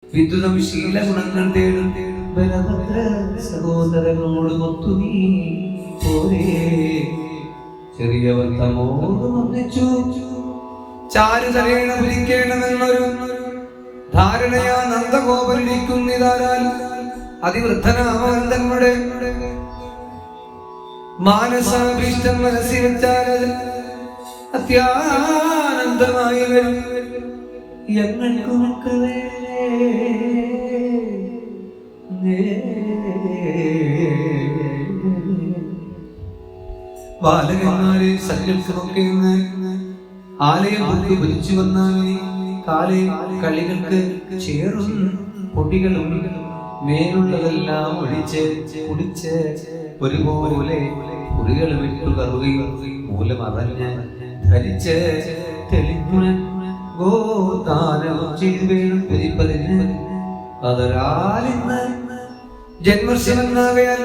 വിദ്യുതം ശീലഗുണങ്ങൾ തേടും ബലഭദ്ര സഹോദരനോട് മൊത്തു നീ പോരേ. ചെറിയവർ തമോട് ഒന്നിച്ചു ചാരുതരേണ പിരിക്കേണമെന്നൊരു ധാരണയാ നന്ദഗോപരിക്കുന്നിതാരാൽ അതിവൃദ്ധനാമൻ തങ്ങളുടെ മാനസാഭീഷ്ടം മനസ്സിൽ വെച്ചാൽ അത്യാനന്ദമായി വരും. ഞങ്ങൾക്ക് മക്കളെ ബാലകന്മാരെ സങ്കല്പമൊക്കെ ആലയം കൊണ്ട് വലിച്ചു വന്നാൽ കാലേ കളികൾക്ക് ചേറും പൊടികളും മേലുള്ളതെല്ലാം ഒഴിച്ച് കുടിച്ച് ഒരുപോലെ കുറികൾ വിട്ടു കറുകയും മൂലമറിഞ്ഞ് ധരിച്ച് തെളിഞ്ഞുടൻ ഗോദാനം ചെയ്തു വേണം ഭരിപ്പതിന്. അതരാലിന്ന് ജന്മർഷമെന്നാകയാൽ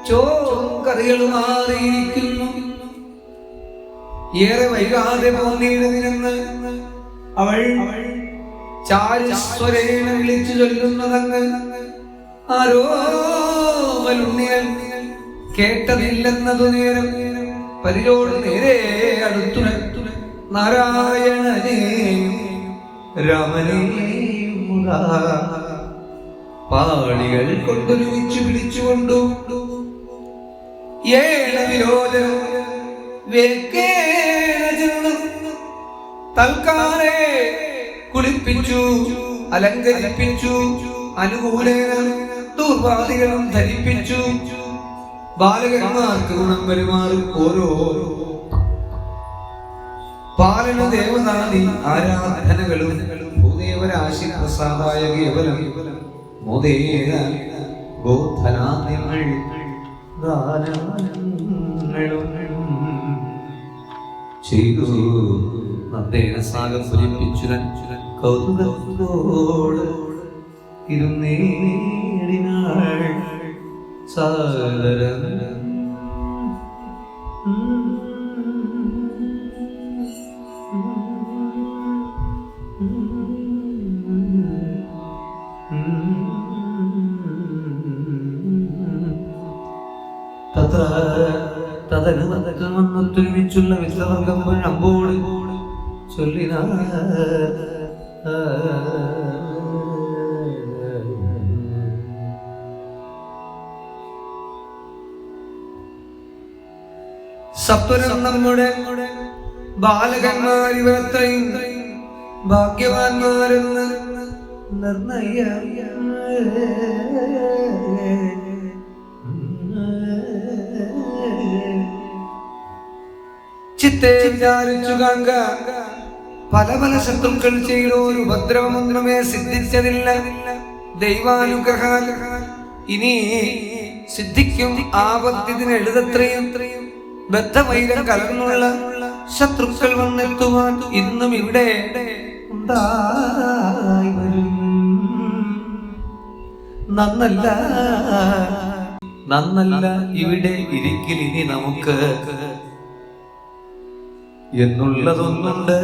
ചോറും കറികളും മാറിയിരിക്കുന്നു. ഏറെ വൈകാതെ പോന്നിരുന്നിരുന്ന് അവൾ ചാരുസ്വരേണ വിളിച്ചു ചൊല്ലുന്നതങ്ങ് ആരോമലുണ്ണികൾ കേട്ടതില്ലെന്നതു നേരം പരിരോട് നേരെ അടുത്തുണർത്തു നാരായണനെ രാമനെ പാടികൾ കൊണ്ടൊരുമിച്ചു പിടിച്ചുകൊണ്ടു ഏഴ വിരോധനം തൽക്കാലെ കുളിപ്പിച്ചു അലങ്കരിപ്പിച്ചു അനുകൂലേന ദുർവാദികളും ധരിപ്പിച്ചു. ബാലകന്മാർക്ക് ഗുണം പെരുമാറും ഓരോ പാലന ദേവതാദി ആരാധനകളും ഭൂദേവരാശി പ്രസാദായ കേവലം മോദേന ഗോധനാദ്യങ്ങൾ ദാനങ്ങളും ചെയ്തു. നന്ദേന സാഗം പുരിപ്പിച്ചുരൻ കൗതുകത്തോട് ഇരുന്നേടിനാൾ സാദരം. തദനുമൊത്തൊരുമിച്ചുള്ള വിശ്വവർഗം അമ്പോട് ചൊല്ലിന സത്വരം നമ്മുടെ ബാലകന്മാരിവരത്രയും ഭാഗ്യവാന്മാരെന്ന് നിർണയ ചിത്തെ വിചാരിച്ചു കാണുക. പല പല ശത്രുക്കൾ ചെയ്തോ ഒരു ഉപദ്രവമൊന്നുമേ സിദ്ധിച്ചതില്ല. ദൈവാനുഗ്രഹാൽ ഇനി സിദ്ധിക്കും ആപത്തിന് എഴുതത്രയും ബദ്ധവൈരം കലർന്നുള്ള ശത്രുക്കൾ വന്നെത്തുവാൻ ഇന്നും ഇവിടെ ഉണ്ടായി വരും. നന്നല്ല ഇവിടെ ഇരിക്കൽ ഇനി നമുക്ക് എന്നുള്ളതൊന്നുണ്ട്.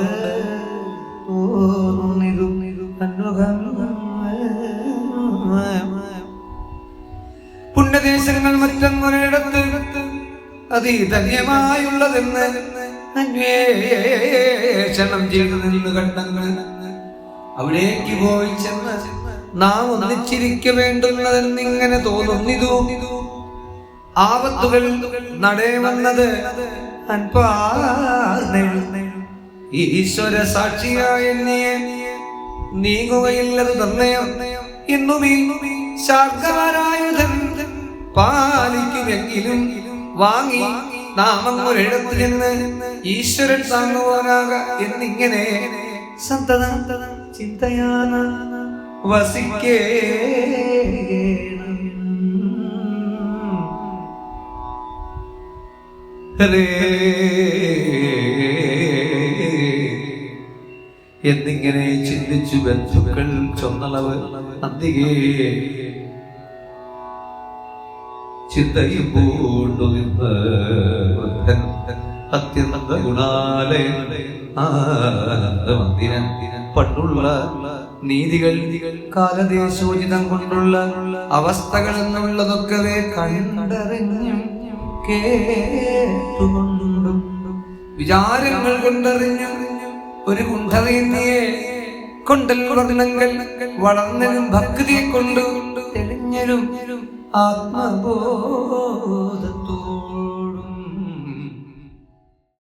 പുണ്യദേശങ്ങൾ മറ്റൊരിടത്ത് അതിധന്യമായുള്ളതെന്ന് അന്വേഷണം ചെയ്തു നിന്ന് കണ്ടങ്ങൾ അവിടേക്ക് പോയി ചെന്ന് നാം ഒന്നിച്ചിരിക്ക വേണ്ടുന്നതെന്നിങ്ങനെ തോന്നുന്നിതു. ആപത്തുകൾ നടേ വന്നത് ഈശ്വര സാക്ഷിയായ നീങ്ങുകയില്ലത് നിർണയം. ഇന്നും ഈ ശാർഗവാരായുധൻ പാലിക്കുമെങ്കിലും വാങ്ങി നാമങ്ങൊരിടത്ത് ചെന്ന് ഈശ്വരൻ താങ്ങുവാനാക എന്നിങ്ങനെ സന്തത ചിന്തയാന വസിക്കേണം. എന്നിങ്ങനെ ചിന്തിച്ചു ബന്ധുക്കൾ ചൊന്നളവ് അന്തികേ ചിന്തയും പൂണ്ടു നിന്ന് അത്യന്ത ഗുണാലയ ആനന്ദമന്ദിരൻ പണ്ടുള്ള നീതികൾ കാലദേശോചിതം കൊണ്ടുള്ള അവസ്ഥകൾ എന്നുള്ളതൊക്കെ കണ്ടറിഞ്ഞും കേട്ടുകൊണ്ടും വിചാരങ്ങൾ കൊണ്ടറിഞ്ഞും ഒരു കുണ്ഠതയെ കൊണ്ടൽ വർണ്ണങ്ങൾ വളർന്നലും ഭക്തിയെ കൊണ്ടു തെളിഞ്ഞലും ആത്മബോധത്തോടെ